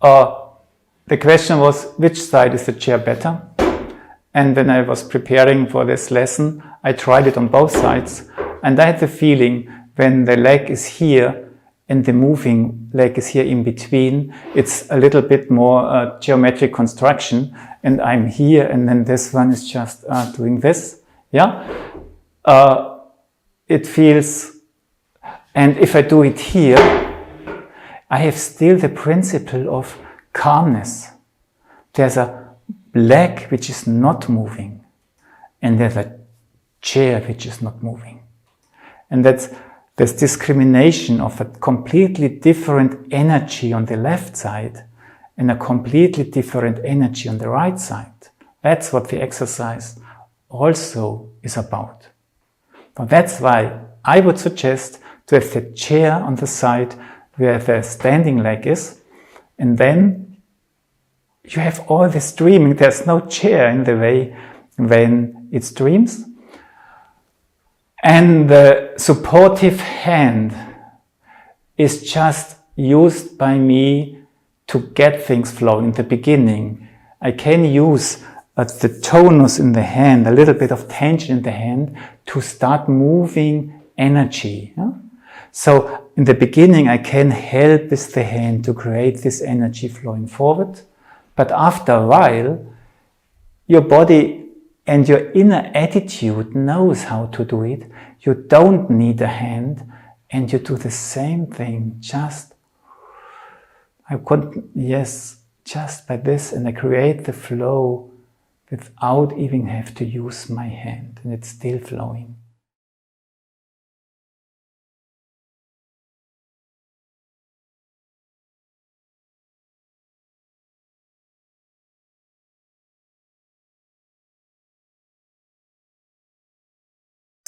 The question was, which side is the chair better? And when I was preparing for this lesson, I tried it on both sides. And I had the feeling when the leg is here and the moving leg is here in between, it's a little bit more geometric construction. And I'm here, and then this one is just doing this. Yeah? It feels, and if I do it here, I have still the principle of calmness. There's a leg which is not moving, and there's a chair which is not moving. And that's this discrimination of a completely different energy on the left side and a completely different energy on the right side. That's what the exercise also is about. So that's why I would suggest to have the chair on the side where the standing leg is, and then you have all the streaming. There's no chair in the way when it streams. And the supportive hand is just used by me to get things flowing in the beginning. I can use the tonus in the hand, a little bit of tension in the hand to start moving energy. Yeah? So in the beginning I can help with the hand to create this energy flowing forward. But after a while, your body and your inner attitude knows how to do it. You don't need a hand, and you do the same thing, just by this, and I create the flow without even have to use my hand, and it's still flowing.